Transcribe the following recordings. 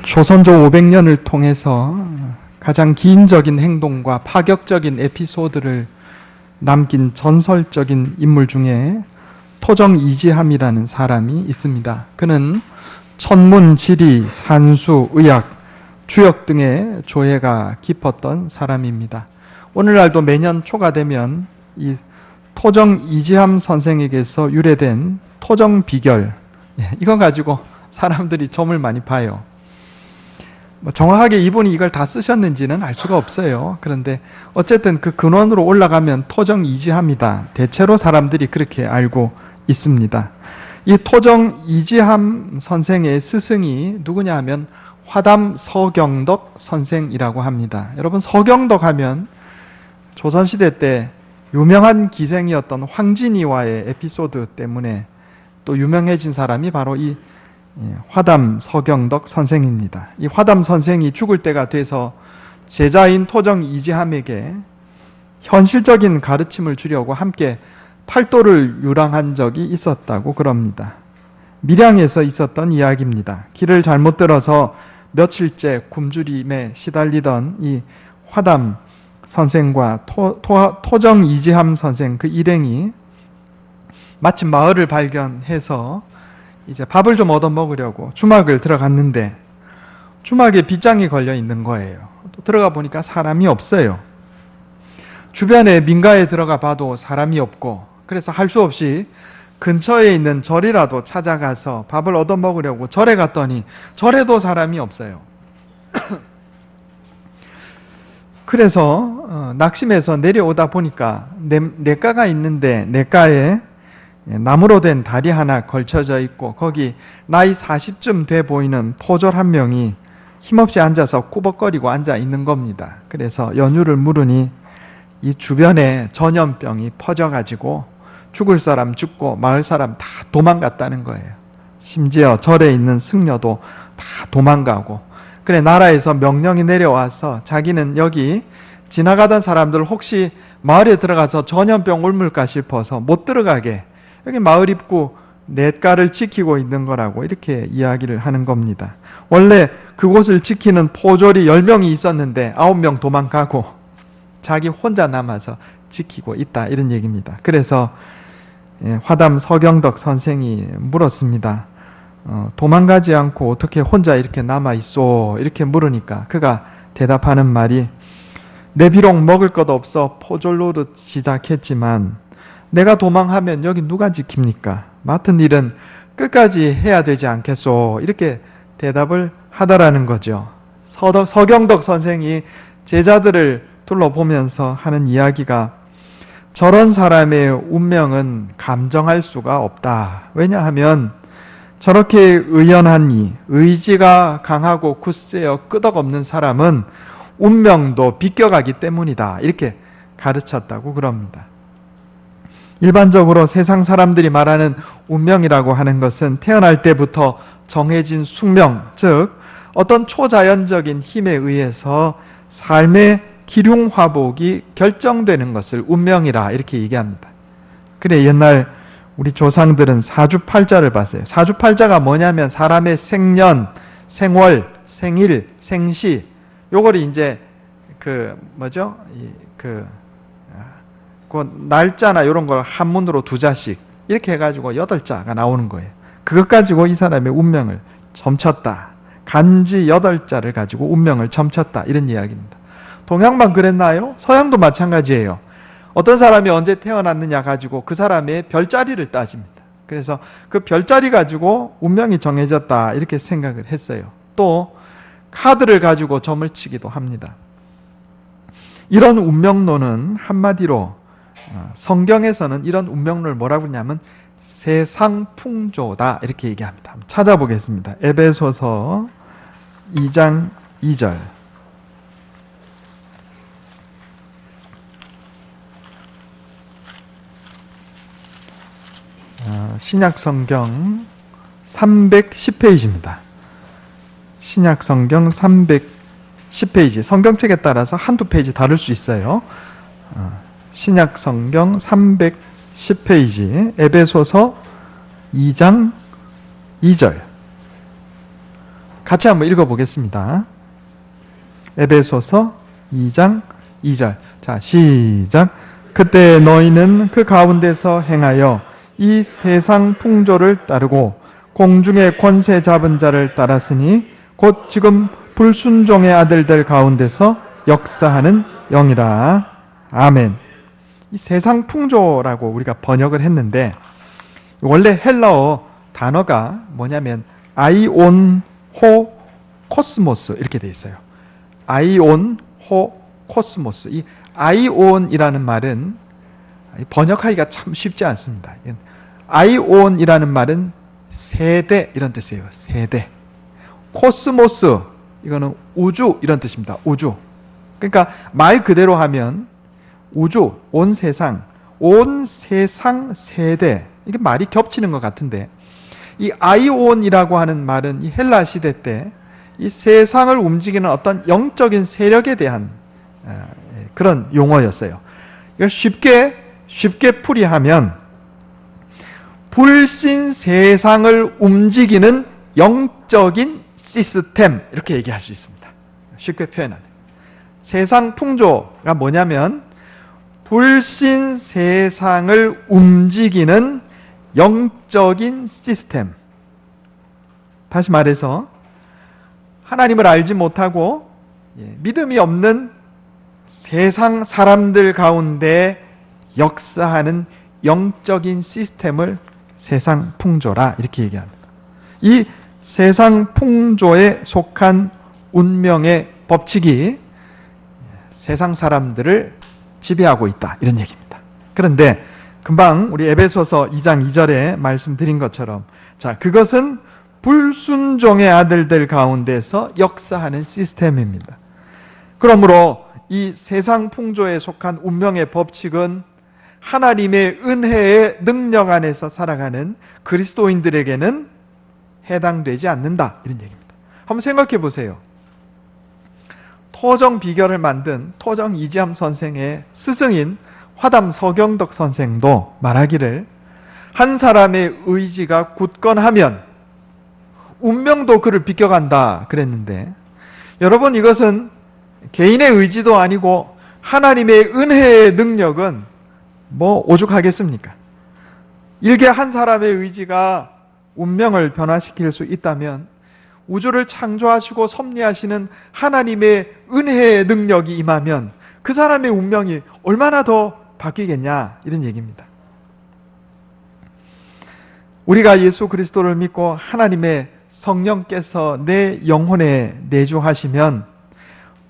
조선조 500년을 통해서 가장 기인적인 행동과 파격적인 에피소드를 남긴 전설적인 인물 중에 토정 이지함이라는 사람이 있습니다. 그는 천문, 지리, 산수, 의학, 주역 등의 조예가 깊었던 사람입니다. 오늘날도 매년 초가 되면 이 토정 이지함 선생에게서 유래된 토정 비결, 이거 가지고 사람들이 점을 많이 봐요. 정확하게 이분이 이걸 다 쓰셨는지는 알 수가 없어요. 그런데 어쨌든 그 근원으로 올라가면 토정 이지함이다. 대체로 사람들이 그렇게 알고 있습니다. 이 토정 이지함 선생의 스승이 누구냐 하면 화담 서경덕 선생이라고 합니다. 여러분, 서경덕 하면 조선시대 때 유명한 기생이었던 황진이와의 에피소드 때문에 또 유명해진 사람이 바로 이 화담 서경덕 선생입니다. 이 화담 선생이 죽을 때가 돼서 제자인 토정 이지함에게 현실적인 가르침을 주려고 함께 팔도를 유랑한 적이 있었다고 그럽니다. 밀양에서 있었던 이야기입니다. 길을 잘못 들어서 며칠째 굶주림에 시달리던 이 화담 선생과 토정 이지함 선생 그 일행이 마침 마을을 발견해서 이제 밥을 좀 얻어 먹으려고 주막을 들어갔는데 주막에 빗장이 걸려 있는 거예요. 또 들어가 보니까 사람이 없어요. 주변에 민가에 들어가 봐도 사람이 없고, 그래서 할 수 없이 근처에 있는 절이라도 찾아가서 밥을 얻어 먹으려고 절에 갔더니 절에도 사람이 없어요. 그래서 낙심해서 내려오다 보니까 냇가가 있는데 냇가에 나무로 된 다리 하나 걸쳐져 있고 거기 나이 40쯤 돼 보이는 포졸 한 명이 힘없이 앉아서 꾸벅거리고 앉아 있는 겁니다. 그래서 연유를 물으니 이 주변에 전염병이 퍼져가지고 죽을 사람 죽고 마을 사람 다 도망갔다는 거예요. 심지어 절에 있는 승려도 다 도망가고, 그래 나라에서 명령이 내려와서 자기는 여기 지나가던 사람들 혹시 마을에 들어가서 전염병 옮을까 싶어서 못 들어가게 여기 마을 입구 냇가를 지키고 있는 거라고 이렇게 이야기를 하는 겁니다. 원래 그곳을 지키는 포졸이 10명이 있었는데 9명 도망가고 자기 혼자 남아서 지키고 있다, 이런 얘기입니다. 그래서 화담 서경덕 선생이 물었습니다. 도망가지 않고 어떻게 혼자 이렇게 남아있소? 이렇게 물으니까 그가 대답하는 말이, 내 비록 먹을 것 없어 포졸 노릇 시작했지만 내가 도망하면 여기 누가 지킵니까? 맡은 일은 끝까지 해야 되지 않겠소? 이렇게 대답을 하더라는 거죠. 서경덕 선생이 제자들을 둘러보면서 하는 이야기가, 저런 사람의 운명은 감정할 수가 없다. 왜냐하면 저렇게 의연하니 의지가 강하고 굳세어 끄덕없는 사람은 운명도 비껴가기 때문이다. 이렇게 가르쳤다고 그럽니다. 일반적으로 세상 사람들이 말하는 운명이라고 하는 것은 태어날 때부터 정해진 숙명, 즉 어떤 초자연적인 힘에 의해서 삶의 기륭화복이 결정되는 것을 운명이라 이렇게 얘기합니다. 그래 옛날 우리 조상들은 사주팔자를 봤어요. 사주팔자가 뭐냐면 사람의 생년, 생월, 생일, 생시, 요거를 이제 그 날짜나 이런 걸 한문으로 2자씩 이렇게 해가지고 8자가 나오는 거예요. 그것 가지고 이 사람의 운명을 점쳤다. 간지 8자를 가지고 운명을 점쳤다, 이런 이야기입니다. 동양만 그랬나요? 서양도 마찬가지예요. 어떤 사람이 언제 태어났느냐 가지고 그 사람의 별자리를 따집니다. 그래서 그 별자리 가지고 운명이 정해졌다, 이렇게 생각을 했어요. 또 카드를 가지고 점을 치기도 합니다. 이런 운명론은 한마디로 성경에서는 이런 운명론을 뭐라고 하냐면 세상풍조다, 이렇게 얘기합니다. 한번 찾아보겠습니다. 에베소서 2장 2절. 신약성경 310페이지입니다. 신약성경 310페이지. 성경책에 따라서 한두 페이지 다를 수 있어요. 신약성경 310페이지 에베소서 2장 2절. 같이 한번 읽어보겠습니다. 에베소서 2장 2절. 자, 시작. 그때 너희는 그 가운데서 행하여 이 세상 풍조를 따르고 공중의 권세 잡은 자를 따랐으니 곧 지금 불순종의 아들들 가운데서 역사하는 영이라. 아멘. 이 세상 풍조라고 우리가 번역을 했는데 원래 헬라어 단어가 뭐냐면 아이온 호 코스모스 이렇게 돼 있어요. 아이온 호 코스모스. 이 아이온이라는 말은 번역하기가 참 쉽지 않습니다. 아이온이라는 말은 세대 이런 뜻이에요. 세대. 코스모스 이거는 우주 이런 뜻입니다. 우주. 그러니까 말 그대로 하면 우주, 온 세상 세대 이게 말이 겹치는 것 같은데 이 아이온이라고 하는 말은 이 헬라 시대 때 이 세상을 움직이는 어떤 영적인 세력에 대한 그런 용어였어요. 이걸 쉽게 풀이하면 불신 세상을 움직이는 영적인 시스템 이렇게 얘기할 수 있습니다. 쉽게 표현하면 세상 풍조가 뭐냐면 불신 세상을 움직이는 영적인 시스템. 다시 말해서 하나님을 알지 못하고 믿음이 없는 세상 사람들 가운데 역사하는 영적인 시스템을 세상 풍조라 이렇게 얘기합니다. 이 세상 풍조에 속한 운명의 법칙이 세상 사람들을 지배하고 있다 이런 얘기입니다. 그런데 금방 우리 에베소서 2장 2절에 말씀드린 것처럼 자, 그것은 불순종의 아들들 가운데서 역사하는 시스템입니다. 그러므로 이 세상 풍조에 속한 운명의 법칙은 하나님의 은혜의 능력 안에서 살아가는 그리스도인들에게는 해당되지 않는다 이런 얘기입니다. 한번 생각해 보세요. 토정 비결을 만든 토정 이지함 선생의 스승인 화담 서경덕 선생도 말하기를 한 사람의 의지가 굳건하면 운명도 그를 비껴간다 그랬는데 여러분 이것은 개인의 의지도 아니고 하나님의 은혜의 능력은 뭐 오죽하겠습니까? 일개 한 사람의 의지가 운명을 변화시킬 수 있다면 우주를 창조하시고 섭리하시는 하나님의 은혜의 능력이 임하면 그 사람의 운명이 얼마나 더 바뀌겠냐 이런 얘기입니다. 우리가 예수 그리스도를 믿고 하나님의 성령께서 내 영혼에 내주하시면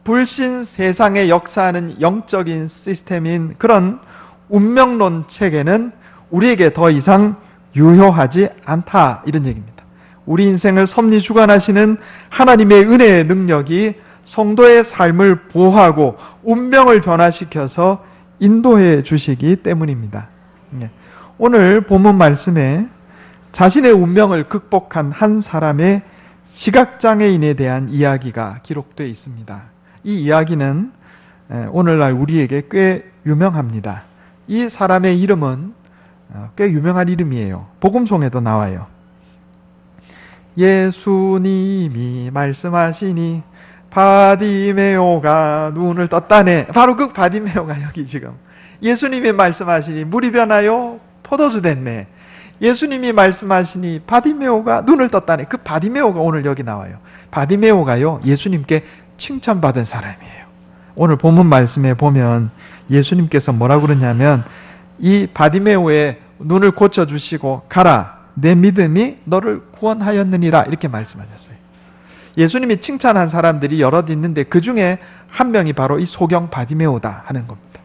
불신 세상에 역사하는 영적인 시스템인 그런 운명론 체계는 우리에게 더 이상 유효하지 않다 이런 얘기입니다. 우리 인생을 섭리 주관하시는 하나님의 은혜의 능력이 성도의 삶을 보호하고 운명을 변화시켜서 인도해 주시기 때문입니다. 오늘 본문 말씀에 자신의 운명을 극복한 한 사람의 시각장애인에 대한 이야기가 기록되어 있습니다. 이 이야기는 오늘날 우리에게 꽤 유명합니다. 이 사람의 이름은 꽤 유명한 이름이에요. 복음송에도 나와요. 예수님이 말씀하시니 바디메오가 눈을 떴다네. 바로 그 바디메오가 여기 지금 예수님이 말씀하시니 물이 변하여 포도주 됐네. 예수님이 말씀하시니 바디메오가 눈을 떴다네. 그 바디메오가 오늘 여기 나와요. 바디메오가요 예수님께 칭찬받은 사람이에요. 오늘 본문 말씀에 보면 예수님께서 뭐라고 그러냐면 이 바디메오의 눈을 고쳐주시고 가라 내 믿음이 너를 구원하였느니라 이렇게 말씀하셨어요. 예수님이 칭찬한 사람들이 여럿 있는데 그 중에 한 명이 바로 이 소경 바디메오다 하는 겁니다.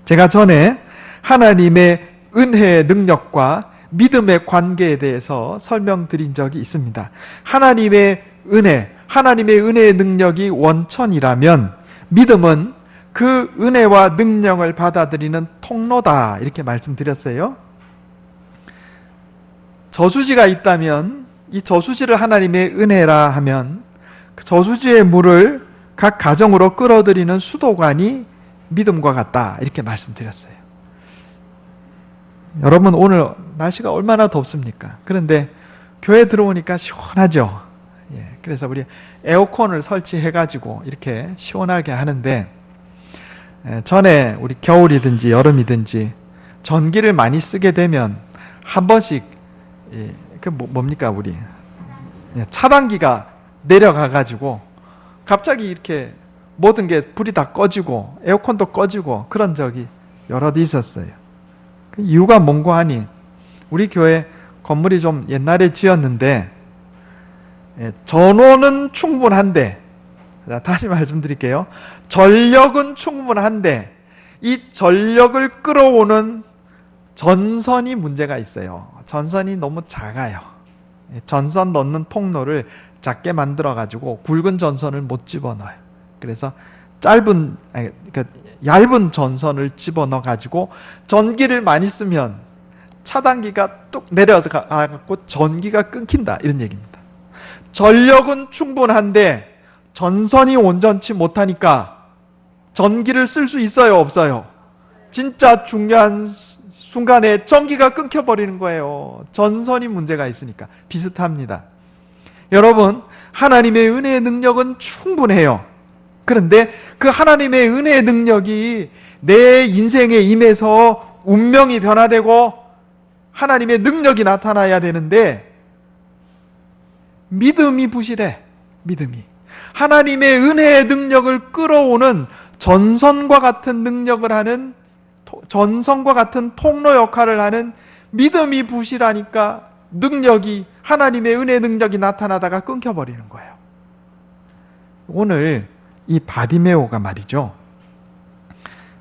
제가 전에 하나님의 은혜의 능력과 믿음의 관계에 대해서 설명드린 적이 있습니다. 하나님의 은혜의 능력이 원천이라면 믿음은 그 은혜와 능력을 받아들이는 통로다 이렇게 말씀드렸어요. 저수지가 있다면 이 저수지를 하나님의 은혜라 하면 그 저수지의 물을 각 가정으로 끌어들이는 수도관이 믿음과 같다 이렇게 말씀드렸어요. 여러분 오늘 날씨가 얼마나 덥습니까? 그런데 교회 들어오니까 시원하죠. 그래서 우리 에어컨을 설치해가지고 이렇게 시원하게 하는데, 전에 우리 겨울이든지 여름이든지 전기를 많이 쓰게 되면 한 번씩 뭡니까 우리 차단기가 내려가가지고 갑자기 이렇게 모든 게 불이 다 꺼지고 에어컨도 꺼지고 그런 적이 여러 대 있었어요. 그 이유가 뭔고 하니, 우리 교회 건물이 좀 옛날에 지었는데 전원은 충분한데, 다시 말씀드릴게요. 전력은 충분한데 이 전력을 끌어오는 전선이 문제가 있어요. 전선이 너무 작아요. 전선 넣는 통로를 작게 만들어 가지고 굵은 전선을 못 집어넣어요. 그래서 얇은 전선을 집어넣어 가지고 전기를 많이 쓰면 차단기가 뚝 내려서 가고 전기가 끊긴다, 이런 얘기입니다. 전력은 충분한데 전선이 온전치 못하니까 전기를 쓸 수 있어요, 없어요? 진짜 중요한 순간에 전기가 끊겨버리는 거예요. 전선이 문제가 있으니까. 비슷합니다. 여러분, 하나님의 은혜의 능력은 충분해요. 그런데 그 하나님의 은혜의 능력이 내 인생에 임해서 운명이 변화되고 하나님의 능력이 나타나야 되는데 믿음이 부실해. 믿음이. 하나님의 은혜의 능력을 끌어오는 전선과 같은 능력을 하는, 전선과 같은 통로 역할을 하는 믿음이 부실하니까 능력이, 하나님의 은혜의 능력이 나타나다가 끊겨버리는 거예요. 오늘 이 바디메오가 말이죠,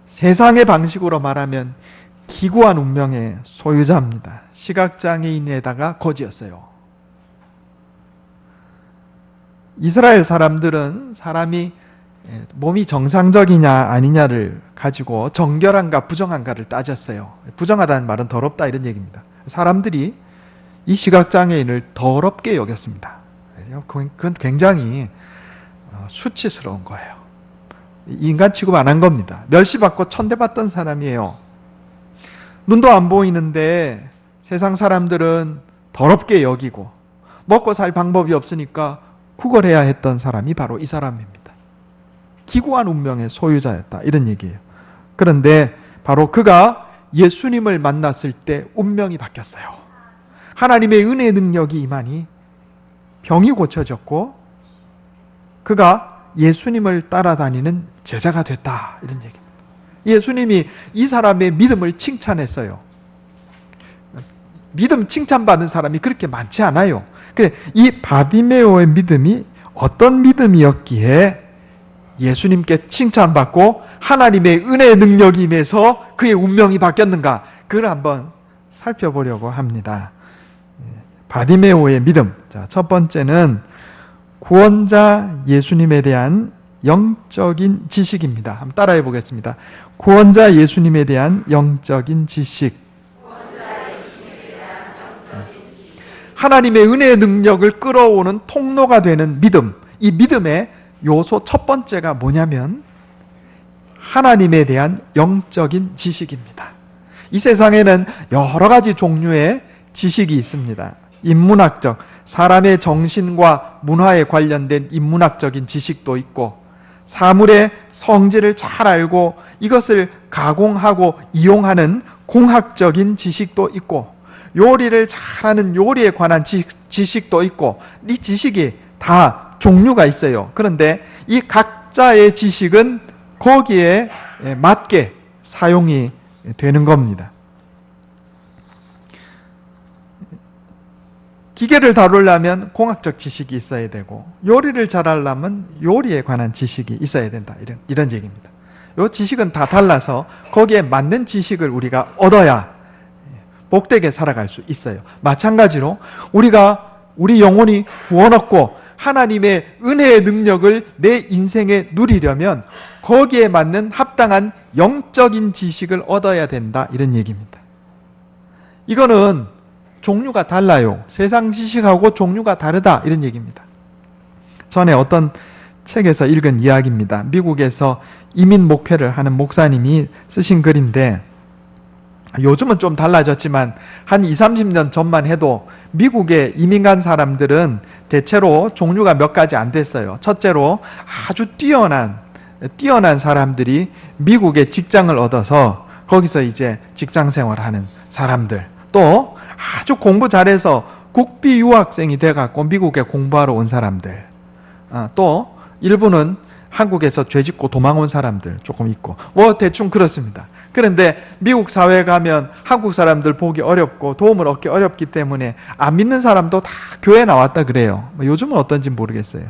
세상의 방식으로 말하면 기구한 운명의 소유자입니다. 시각장애인에다가 거지였어요. 이스라엘 사람들은 사람이 몸이 정상적이냐 아니냐를 가지고 정결한가 부정한가를 따졌어요. 부정하다는 말은 더럽다, 이런 얘기입니다. 사람들이 이 시각장애인을 더럽게 여겼습니다. 그건 굉장히 수치스러운 거예요. 인간 취급 안 한 겁니다. 멸시받고 천대받던 사람이에요. 눈도 안 보이는데 세상 사람들은 더럽게 여기고 먹고 살 방법이 없으니까 구걸해야 했던 사람이 바로 이 사람입니다. 기구한 운명의 소유자였다, 이런 얘기예요. 그런데 바로 그가 예수님을 만났을 때 운명이 바뀌었어요. 하나님의 은혜의 능력이 임하니 병이 고쳐졌고 그가 예수님을 따라다니는 제자가 됐다, 이런 얘기입니다. 예수님이 이 사람의 믿음을 칭찬했어요. 믿음 칭찬받은 사람이 그렇게 많지 않아요. 그래, 이 바디메오의 믿음이 어떤 믿음이었기에 예수님께 칭찬받고 하나님의 은혜의 능력이 임해서 그의 운명이 바뀌었는가, 그걸 한번 살펴보려고 합니다. 바디메오의 믿음. 자, 첫 번째는 구원자 예수님에 대한 영적인 지식입니다. 한번 따라해 보겠습니다. 구원자 예수님에 대한 영적인 지식. 하나님의 은혜의 능력을 끌어오는 통로가 되는 믿음. 이 믿음의 요소 첫 번째가 뭐냐면 하나님에 대한 영적인 지식입니다. 이 세상에는 여러 가지 종류의 지식이 있습니다. 인문학적, 사람의 정신과 문화에 관련된 인문학적인 지식도 있고, 사물의 성질을 잘 알고 이것을 가공하고 이용하는 공학적인 지식도 있고, 요리를 잘하는 요리에 관한 지식도 있고, 이 지식이 다 종류가 있어요. 그런데 이 각자의 지식은 거기에 맞게 사용이 되는 겁니다. 기계를 다루려면 공학적 지식이 있어야 되고, 요리를 잘하려면 요리에 관한 지식이 있어야 된다, 이런 얘기입니다. 이 지식은 다 달라서 거기에 맞는 지식을 우리가 얻어야 복되게 살아갈 수 있어요. 마찬가지로 우리 영혼이 구원 얻고 하나님의 은혜의 능력을 내 인생에 누리려면 거기에 맞는 합당한 영적인 지식을 얻어야 된다, 이런 얘기입니다. 이거는 종류가 달라요. 세상 지식하고 종류가 다르다, 이런 얘기입니다. 전에 어떤 책에서 읽은 이야기입니다. 미국에서 이민 목회를 하는 목사님이 쓰신 글인데, 요즘은 좀 달라졌지만 한 20, 30년 전만 해도 미국에 이민 간 사람들은 대체로 종류가 몇 가지 안 됐어요. 첫째로 아주 뛰어난 사람들이 미국에 직장을 얻어서 거기서 이제 직장 생활하는 사람들, 또 아주 공부 잘해서 국비 유학생이 돼갖고 미국에 공부하러 온 사람들, 또 일부는 한국에서 죄짓고 도망 온 사람들 조금 있고, 뭐 대충 그렇습니다. 그런데 미국 사회에 가면 한국 사람들 보기 어렵고 도움을 얻기 어렵기 때문에 안 믿는 사람도 다 교회 나왔다 그래요. 요즘은 어떤지 모르겠어요.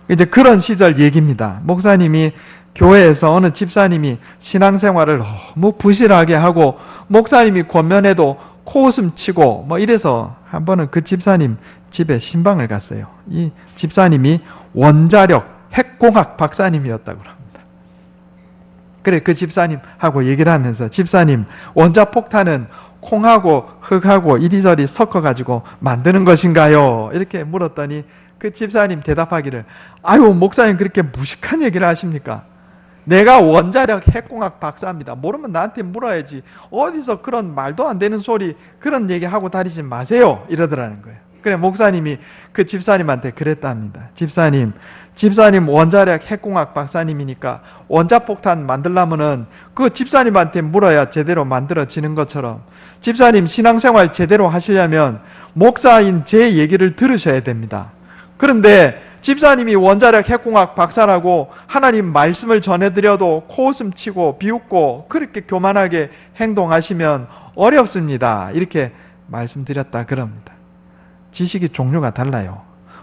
이제 그런 시절 얘기입니다. 목사님이 교회에서 어느 집사님이 신앙생활을 너무 부실하게 하고 목사님이 권면해도 코웃음 치고 뭐 이래서 한 번은 그 집사님 집에 신방을 갔어요. 이 집사님이 원자력 핵공학 박사님이었다고 합니다. 그래, 그 집사님하고 얘기를 하면서, 집사님, 원자폭탄은 콩하고 흙하고 이리저리 섞어가지고 만드는 것인가요? 이렇게 물었더니 그 집사님 대답하기를, 아유, 목사님 그렇게 무식한 얘기를 하십니까? 내가 원자력 핵공학 박사입니다. 모르면 나한테 물어야지. 어디서 그런 말도 안 되는 소리, 그런 얘기하고 다니지 마세요. 이러더라는 거예요. 그래, 목사님이 그 집사님한테 그랬답니다. 집사님 원자력 핵공학 박사님이니까 원자폭탄 만들려면은 그 집사님한테 물어야 제대로 만들어지는 것처럼, 집사님 신앙생활 제대로 하시려면 목사인 제 얘기를 들으셔야 됩니다. 그런데 집사님이 원자력 핵공학 박사라고 하나님 말씀을 전해드려도 코웃음 치고 비웃고 그렇게 교만하게 행동하시면 어렵습니다. 이렇게 말씀드렸다 그럽니다. 지식이 종류가 달라요.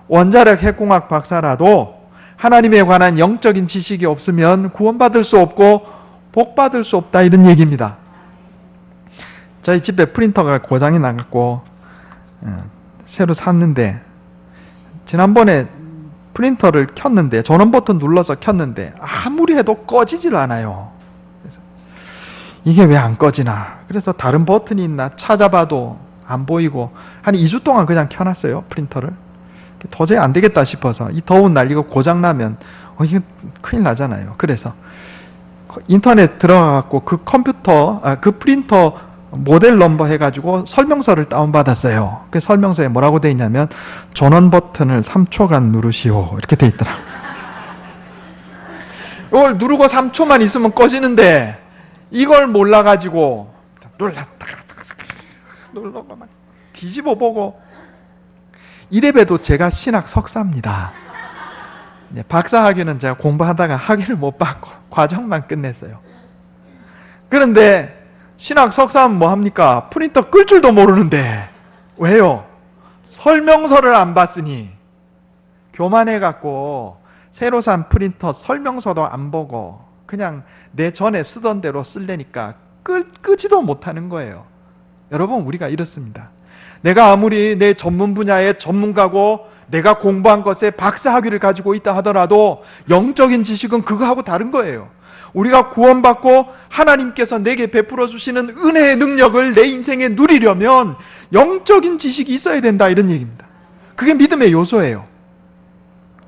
원자력 핵공학 박사라도 하나님에 관한 영적인 지식이 없으면 구원받을 수 없고 복받을 수 없다, 이런 얘기입니다. 저희 집에 프린터가 고장이 나갖고 새로 샀는데, 지난번에 프린터를 켰는데, 전원 버튼 눌러서 켰는데 아무리 해도 꺼지질 않아요. 그래서 이게 왜 안 꺼지나, 그래서 다른 버튼이 있나 찾아봐도 안 보이고 한 2주 동안 그냥 켜놨어요, 프린터를. 도저히 안 되겠다 싶어서, 이 더운 날 이거 고장나면 이거 큰일 나잖아요. 그래서 인터넷 들어가갖고 그 그 프린터 모델 넘버 해가지고 설명서를 다운받았어요. 그 설명서에 뭐라고 돼 있냐면, 전원 버튼을 3초간 누르시오, 이렇게 돼 있더라고요. 이걸 누르고 3초만 있으면 꺼지는데 이걸 몰라가지고 눌러가 막 뒤집어 보고, 이래봬도 제가 신학 석사입니다. 박사 학위는 제가 공부하다가 학위를 못 받고 과정만 끝냈어요. 그런데 신학 석사는 뭐 합니까? 프린터 끌 줄도 모르는데. 왜요? 설명서를 안 봤으니. 교만해갖고 새로 산 프린터 설명서도 안 보고 그냥 내 전에 쓰던 대로 쓰려니까 끄지도 못하는 거예요. 여러분, 우리가 이렇습니다. 내가 아무리 내 전문 분야의 전문가고 내가 공부한 것에 박사 학위를 가지고 있다 하더라도 영적인 지식은 그거하고 다른 거예요. 우리가 구원받고 하나님께서 내게 베풀어 주시는 은혜의 능력을 내 인생에 누리려면 영적인 지식이 있어야 된다, 이런 얘기입니다. 그게 믿음의 요소예요.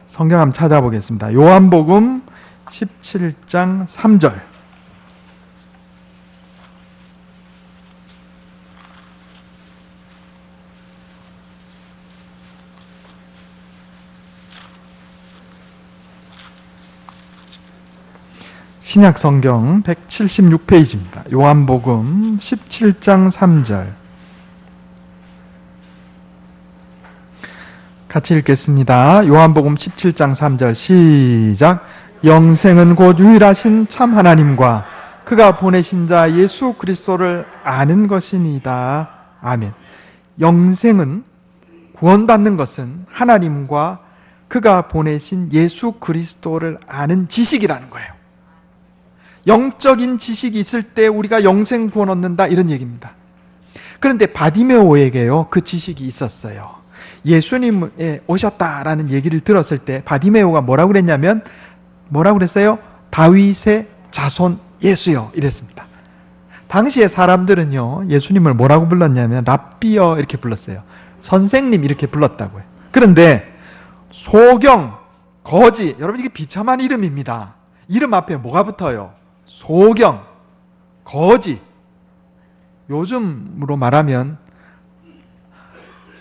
성경 한번 찾아보겠습니다. 요한복음 17장 3절. 신약 성경 176페이지입니다. 요한복음 17장 3절. 같이 읽겠습니다. 요한복음 17장 3절 시작. 영생은 곧 유일하신 참 하나님과 그가 보내신 자 예수 그리스도를 아는 것이니이다. 아멘. 영생은, 구원받는 것은 하나님과 그가 보내신 예수 그리스도를 아는 지식이라는 거예요. 영적인 지식이 있을 때 우리가 영생 구원 얻는다, 이런 얘기입니다. 그런데 바디메오에게요, 그 지식이 있었어요. 예수님이 오셨다라는 얘기를 들었을 때 바디메오가 뭐라고 그랬냐면, 뭐라고 그랬어요? 다윗의 자손 예수여, 이랬습니다. 당시에 사람들은요, 예수님을 뭐라고 불렀냐면 랍비여 이렇게 불렀어요. 선생님 이렇게 불렀다고요. 그런데 소경, 거지, 여러분 이게 비참한 이름입니다. 이름 앞에 뭐가 붙어요? 소경, 거지. 요즘으로 말하면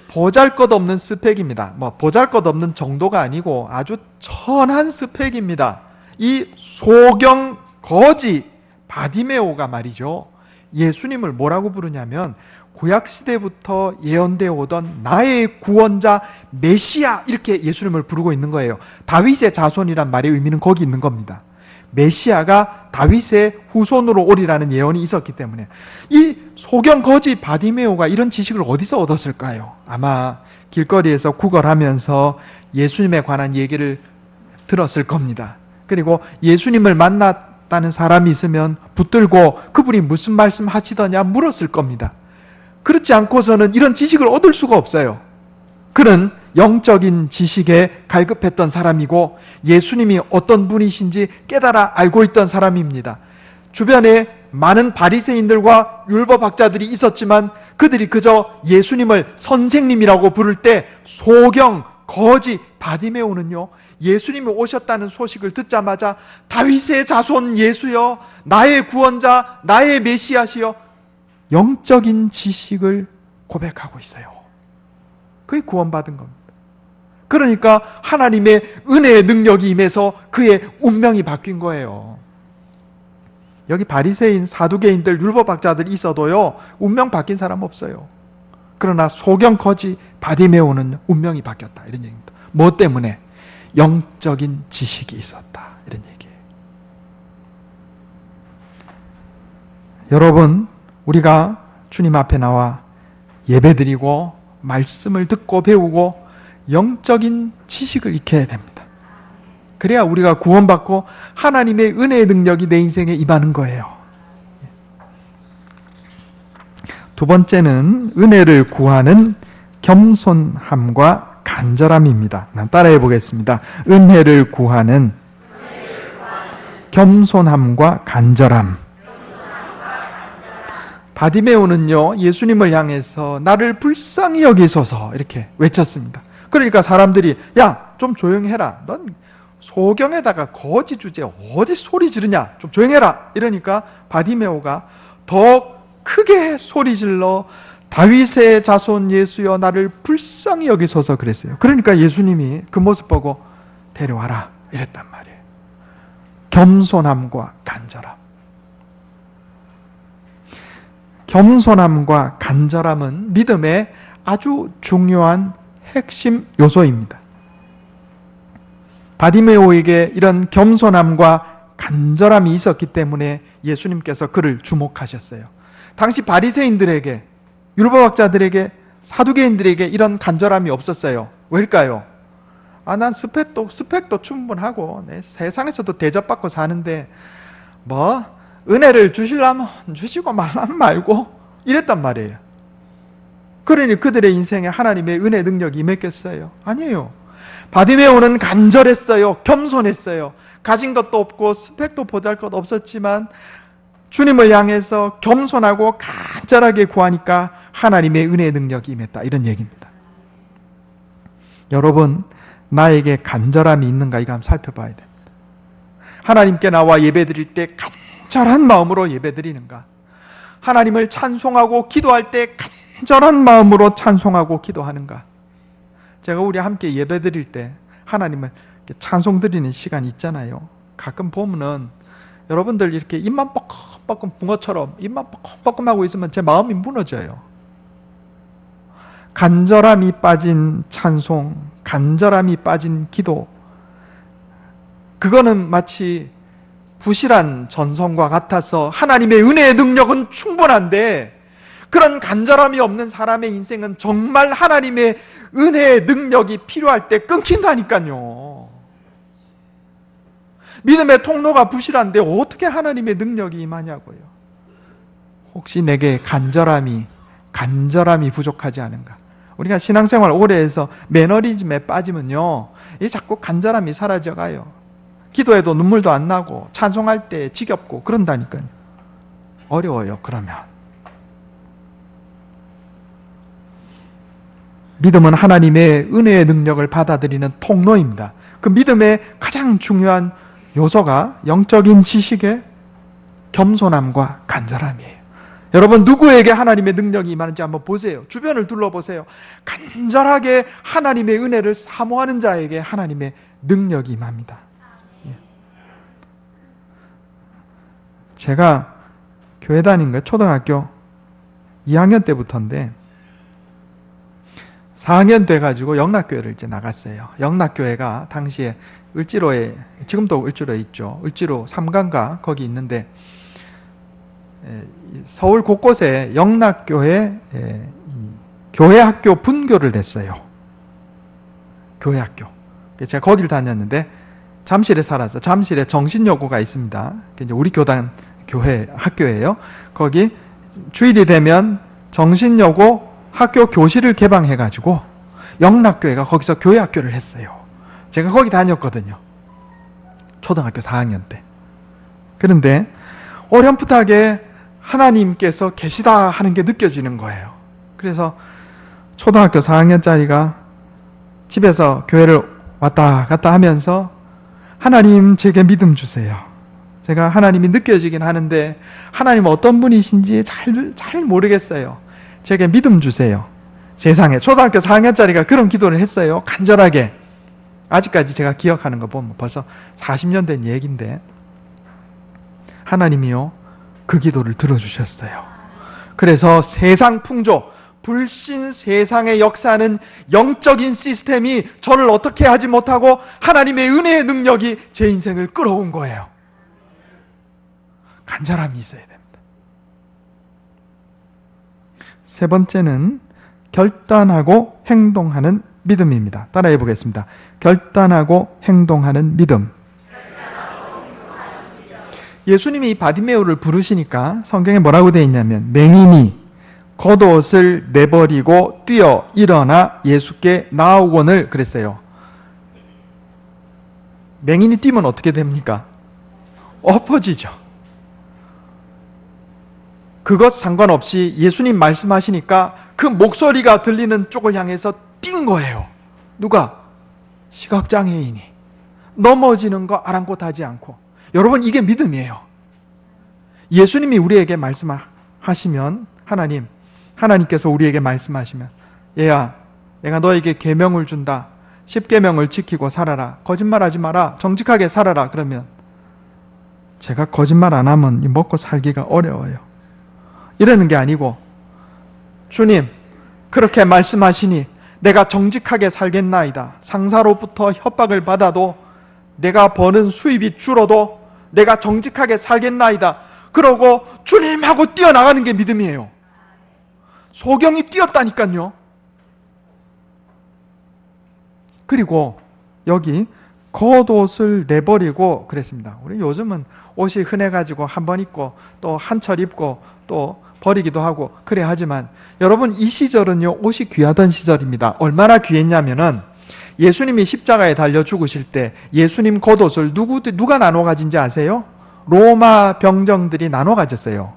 보잘것없는 스펙입니다. 보잘것없는 정도가 아니고 아주 천한 스펙입니다. 이 소경 거지 바디메오가 말이죠. 예수님을 뭐라고 부르냐면 구약시대부터 예언되어 오던 나의 구원자 메시아, 이렇게 예수님을 부르고 있는 거예요. 다윗의 자손이란 말의 의미는 거기 있는 겁니다. 메시아가 다윗의 후손으로 오리라는 예언이 있었기 때문에 이 소경 거지 바디메오가 이런 지식을 어디서 얻었을까요? 아마 길거리에서 구걸하면서 예수님에 관한 얘기를 들었을 겁니다. 그리고 예수님을 만났다는 사람이 있으면 붙들고 그분이 무슨 말씀 하시더냐 물었을 겁니다. 그렇지 않고서는 이런 지식을 얻을 수가 없어요. 그는 영적인 지식에 갈급했던 사람이고 예수님이 어떤 분이신지 깨달아 알고 있던 사람입니다. 주변에 많은 바리새인들과 율법학자들이 있었지만 그들이 그저 예수님을 선생님이라고 부를 때 소경 거지 바디메오는요, 예수님이 오셨다는 소식을 듣자마자 다윗의 자손 예수여, 나의 구원자, 나의 메시아시여, 영적인 지식을 고백하고 있어요. 그게 구원받은 겁니다. 그러니까 하나님의 은혜의 능력이 임해서 그의 운명이 바뀐 거예요. 여기 바리새인, 사두개인들, 율법학자들이 있어도요, 운명 바뀐 사람 없어요. 그러나 소경 거지 바디메오는 운명이 바뀌었다, 이런 얘기입니다. 뭐 때문에? 영적인 지식이 있었다, 이런 얘기예요. 여러분, 우리가 주님 앞에 나와 예배드리고 말씀을 듣고 배우고 영적인 지식을 익혀야 됩니다. 그래야 우리가 구원받고 하나님의 은혜의 능력이 내 인생에 임하는 거예요. 두 번째는 은혜를 구하는 겸손함과 간절함입니다. 따라해 보겠습니다. 은혜를 구하는 겸손함과 간절함. 바디메오는요, 예수님을 향해서 나를 불쌍히 여기소서 이렇게 외쳤습니다. 그러니까 사람들이 야, 좀 조용히 해라. 넌 소경에다가 거지 주제 어디 소리 지르냐, 좀 조용해라. 이러니까 바디메오가 더 크게 소리 질러 다윗의 자손 예수여, 나를 불쌍히 여기소서 그랬어요. 그러니까 예수님이 그 모습 보고 데려와라 이랬단 말이에요. 겸손함과 간절함. 겸손함과 간절함은 믿음의 아주 중요한 핵심 요소입니다. 바디메오에게 이런 겸손함과 간절함이 있었기 때문에 예수님께서 그를 주목하셨어요. 당시 바리새인들에게, 율법학자들에게, 사두개인들에게 이런 간절함이 없었어요. 왜일까요? 난 스펙도 충분하고 세상에서도 대접받고 사는데 은혜를 주시려면 주시고 말라면 말고 이랬단 말이에요. 그러니 그들의 인생에 하나님의 은혜 능력이 임했겠어요? 아니에요. 바디메오는 간절했어요. 겸손했어요. 가진 것도 없고 스펙도 보잘것 없었지만 주님을 향해서 겸손하고 간절하게 구하니까 하나님의 은혜의 능력이 임했다, 이런 얘기입니다. 여러분, 나에게 간절함이 있는가 이거 한번 살펴봐야 됩니다. 하나님께 나와 예배드릴 때 간절한 마음으로 예배드리는가? 하나님을 찬송하고 기도할 때 간절한 마음으로 찬송하고 기도하는가? 제가 우리 함께 예배드릴 때 하나님을 찬송 드리는 시간이 있잖아요. 가끔 보면은 여러분들 이렇게 입만 뻐끔뻐끔 붕어처럼 입만 뻐끔뻐끔하고 있으면 제 마음이 무너져요. 간절함이 빠진 찬송, 간절함이 빠진 기도, 그거는 마치 부실한 전성과 같아서 하나님의 은혜의 능력은 충분한데 그런 간절함이 없는 사람의 인생은 정말 하나님의 은혜의 능력이 필요할 때 끊긴다니까요. 믿음의 통로가 부실한데 어떻게 하나님의 능력이 임하냐고요. 혹시 내게 간절함이 부족하지 않은가? 우리가 신앙생활 오래 해서 매너리즘에 빠지면요, 이 자꾸 간절함이 사라져가요. 기도해도 눈물도 안 나고 찬송할 때 지겹고 그런다니까요. 어려워요. 그러면 믿음은 하나님의 은혜의 능력을 받아들이는 통로입니다. 그 믿음의 가장 중요한 요소가 영적인 지식의 겸손함과 간절함이에요. 여러분, 누구에게 하나님의 능력이 임하는지 한번 보세요. 주변을 둘러보세요. 간절하게 하나님의 은혜를 사모하는 자에게 하나님의 능력이 임합니다. 제가 교회 다닌 거 초등학교 2학년 때부터인데 4학년 돼가지고 영락교회를 이제 나갔어요. 영락교회가 당시에 을지로에, 지금도 을지로에 있죠. 을지로 3강가 거기 있는데 서울 곳곳에 영락교회 교회학교 분교를 냈어요. 교회학교. 제가 거기를 다녔는데 잠실에 살아서 잠실에 정신여고가 있습니다. 이제 우리 교단 교회 학교예요. 거기 주일이 되면 정신여고 학교 교실을 개방해가지고 영락교회가 거기서 교회학교를 했어요. 제가 거기 다녔거든요. 초등학교 4학년 때. 그런데 어렴풋하게 하나님께서 계시다 하는 게 느껴지는 거예요. 그래서 초등학교 4학년짜리가 집에서 교회를 왔다 갔다 하면서 하나님 제게 믿음 주세요. 제가 하나님이 느껴지긴 하는데 하나님 어떤 분이신지 잘 모르겠어요. 제게 믿음 주세요. 세상에 초등학교 4학년짜리가 그런 기도를 했어요. 간절하게. 아직까지 제가 기억하는 거 보면 벌써 40년 된 얘기인데 하나님이요 그 기도를 들어주셨어요. 그래서 세상 풍조, 불신 세상의 역사는 영적인 시스템이 저를 어떻게 하지 못하고 하나님의 은혜의 능력이 제 인생을 끌어온 거예요. 간절함이 있어야 됩니다. 세 번째는 결단하고 행동하는 믿음입니다. 따라해 보겠습니다. 결단하고 행동하는 믿음. 예수님이 바디메오를 부르시니까 성경에 뭐라고 되어 있냐면 맹인이 겉옷을 내버리고 뛰어 일어나 예수께 나오거늘 그랬어요. 맹인이 뛰면 어떻게 됩니까? 엎어지죠. 그것 상관없이 예수님 말씀하시니까 그 목소리가 들리는 쪽을 향해서 뛴 거예요. 누가? 시각장애인이. 넘어지는 거 아랑곳하지 않고. 여러분, 이게 믿음이에요. 예수님이 우리에게 말씀하시면 하나님께서 우리에게 말씀하시면 얘야, 내가 너에게 계명을 준다. 10계명을 지키고 살아라. 거짓말하지 마라. 정직하게 살아라. 그러면 제가 거짓말 안 하면 먹고 살기가 어려워요. 이러는 게 아니고 주님 그렇게 말씀하시니 내가 정직하게 살겠나이다. 상사로부터 협박을 받아도 내가 버는 수입이 줄어도 내가 정직하게 살겠나이다. 그러고 주님하고 뛰어나가는 게 믿음이에요. 소경이 뛰었다니까요. 그리고 여기 겉옷을 내버리고 그랬습니다. 우리 요즘은 옷이 흔해가지고 한 번 입고 또 한철 입고 또 버리기도 하고 그래 하지만 여러분 이 시절은요 옷이 귀하던 시절입니다. 얼마나 귀했냐면은 예수님이 십자가에 달려 죽으실 때 예수님 겉옷을 누가 나눠 가진지 아세요? 로마 병정들이 나눠 가졌어요.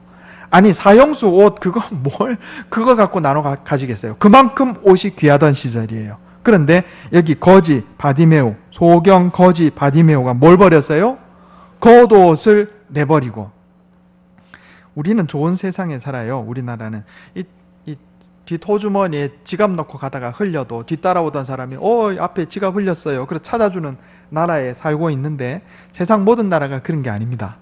아니 사형수 옷 그거 갖고 나눠 가지겠어요. 그만큼 옷이 귀하던 시절이에요. 그런데 여기 거지 바디메오, 소경 거지 바디메오가 뭘 버렸어요? 겉옷을 내버리고. 우리는 좋은 세상에 살아요. 우리나라는 이 뒷호주머니에 지갑 넣고 가다가 흘려도 뒤따라오던 사람이 앞에 지갑 흘렸어요. 그래서 찾아주는 나라에 살고 있는데 세상 모든 나라가 그런 게 아닙니다.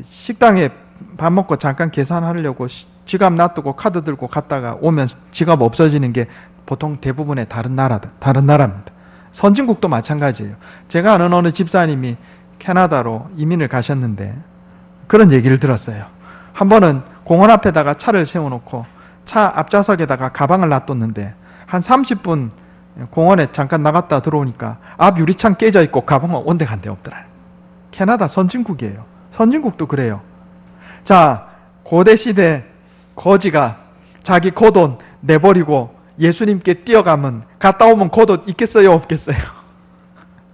식당에 밥 먹고 잠깐 계산하려고 지갑 놔두고 카드 들고 갔다가 오면 지갑 없어지는 게 보통 대부분의 다른 나라입니다. 선진국도 마찬가지예요. 제가 아는 어느 집사님이 캐나다로 이민을 가셨는데 그런 얘기를 들었어요. 한 번은 공원 앞에다가 차를 세워놓고 차 앞좌석에다가 가방을 놔뒀는데 한 30분 공원에 잠깐 나갔다 들어오니까 앞 유리창 깨져 있고 가방은 온데간데 없더라. 캐나다 선진국이에요. 선진국도 그래요. 자, 고대 시대 거지가 자기 겉옷 내버리고 예수님께 뛰어가면 갔다 오면 겉옷 있겠어요? 없겠어요?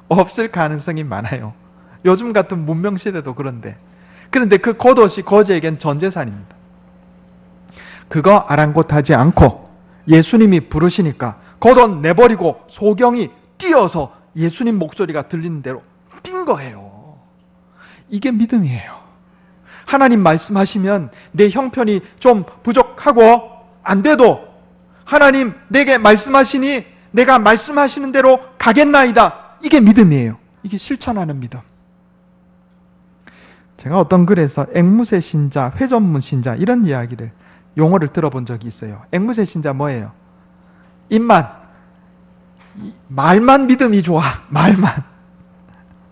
없을 가능성이 많아요. 요즘 같은 문명 시대도 그런데 그 겉옷이 거지에겐 전 재산입니다. 그거 아랑곳하지 않고 예수님이 부르시니까 겉옷 내버리고 소경이 뛰어서 예수님 목소리가 들리는 대로 뛴 거예요. 이게 믿음이에요. 하나님 말씀하시면 내 형편이 좀 부족하고 안 돼도 하나님 내게 말씀하시니 내가 말씀하시는 대로 가겠나이다. 이게 믿음이에요. 이게 실천하는 믿음. 제가 어떤 글에서 앵무새 신자, 회전문 신자 이런 이야기를 용어를 들어본 적이 있어요. 앵무새 신자 뭐예요? 말만 믿음이 좋아.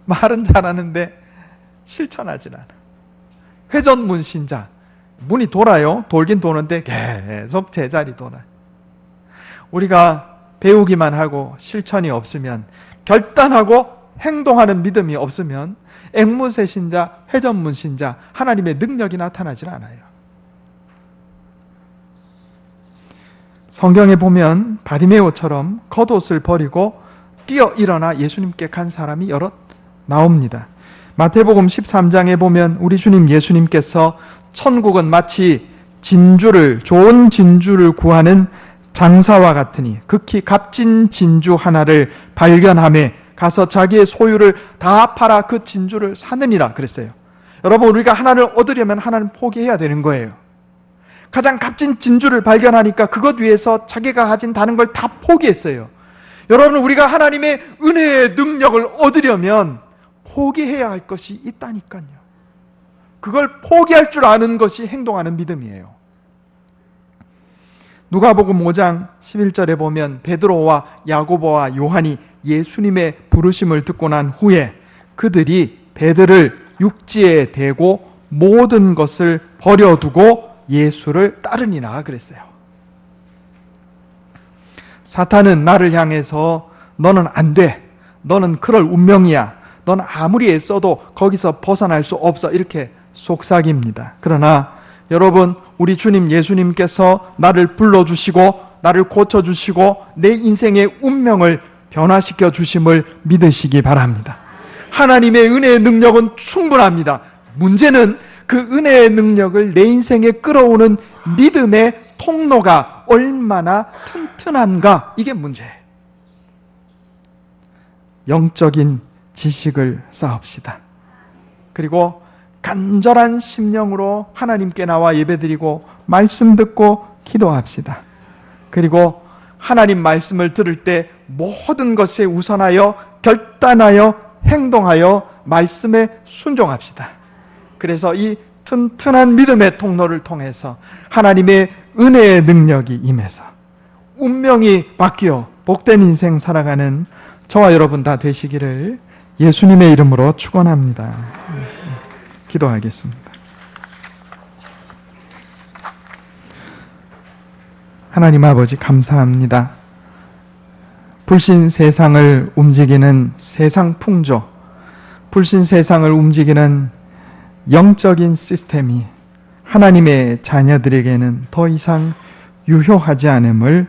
말은 잘하는데 실천하진 않아. 회전문 신자, 문이 돌아요. 돌긴 도는데 계속 제자리 돌아요. 우리가 배우기만 하고 실천이 없으면, 결단하고 행동하는 믿음이 없으면 앵무새 신자, 회전문 신자, 하나님의 능력이 나타나질 않아요. 성경에 보면 바디메오처럼 겉옷을 버리고 뛰어 일어나 예수님께 간 사람이 여럿 나옵니다. 마태복음 13장에 보면 우리 주님 예수님께서 천국은 마치 좋은 진주를 구하는 장사와 같으니 극히 값진 진주 하나를 발견하며 가서 자기의 소유를 다 팔아 그 진주를 사느니라 그랬어요. 여러분, 우리가 하나를 얻으려면 하나는 포기해야 되는 거예요. 가장 값진 진주를 발견하니까 그것 위해서 자기가 가진 다른 걸 다 포기했어요. 여러분, 우리가 하나님의 은혜의 능력을 얻으려면 포기해야 할 것이 있다니까요. 그걸 포기할 줄 아는 것이 행동하는 믿음이에요. 누가복음 5장 11절에 보면 베드로와 야고보와 요한이 예수님의 부르심을 듣고 난 후에 그들이 배들을 육지에 대고 모든 것을 버려두고 예수를 따르니라 그랬어요. 사탄은 나를 향해서 너는 안 돼. 너는 그럴 운명이야. 넌 아무리 애써도 거기서 벗어날 수 없어. 이렇게 속삭입니다. 그러나 여러분, 우리 주님 예수님께서 나를 불러주시고 나를 고쳐주시고 내 인생의 운명을 변화시켜 주심을 믿으시기 바랍니다. 하나님의 은혜의 능력은 충분합니다. 문제는 그 은혜의 능력을 내 인생에 끌어오는 믿음의 통로가 얼마나 튼튼한가, 이게 문제예요. 영적인 지식을 쌓읍시다. 그리고 간절한 심령으로 하나님께 나와 예배드리고 말씀 듣고 기도합시다. 그리고 하나님 말씀을 들을 때 모든 것에 우선하여 결단하여 행동하여 말씀에 순종합시다. 그래서 이 튼튼한 믿음의 통로를 통해서 하나님의 은혜의 능력이 임해서 운명이 바뀌어 복된 인생 살아가는 저와 여러분 다 되시기를 예수님의 이름으로 축원합니다. 기도하겠습니다. 하나님 아버지, 감사합니다. 불신 세상을 움직이는 세상 풍조, 불신 세상을 움직이는 영적인 시스템이 하나님의 자녀들에게는 더 이상 유효하지 않음을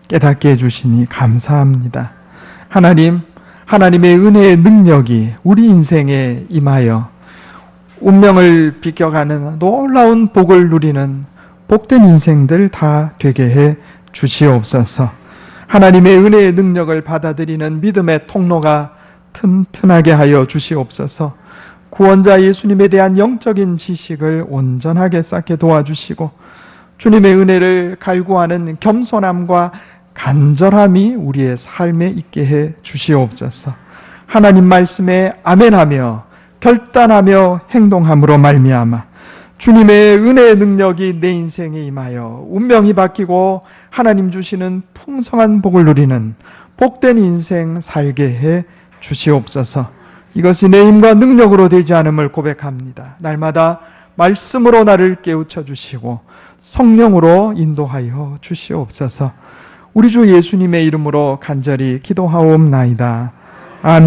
깨닫게 해주시니 감사합니다. 하나님, 하나님의 은혜의 능력이 우리 인생에 임하여 운명을 비껴가는 놀라운 복을 누리는 복된 인생들 다 되게 해 주시옵소서. 하나님의 은혜의 능력을 받아들이는 믿음의 통로가 튼튼하게 하여 주시옵소서. 구원자 예수님에 대한 영적인 지식을 온전하게 쌓게 도와주시고 주님의 은혜를 갈구하는 겸손함과 간절함이 우리의 삶에 있게 해 주시옵소서. 하나님 말씀에 아멘하며 결단하며 행동함으로 말미암아 주님의 은혜의 능력이 내 인생에 임하여 운명이 바뀌고 하나님 주시는 풍성한 복을 누리는 복된 인생 살게 해 주시옵소서. 이것이 내 힘과 능력으로 되지 않음을 고백합니다. 날마다 말씀으로 나를 깨우쳐 주시고 성령으로 인도하여 주시옵소서. 우리 주 예수님의 이름으로 간절히 기도하옵나이다. 아멘.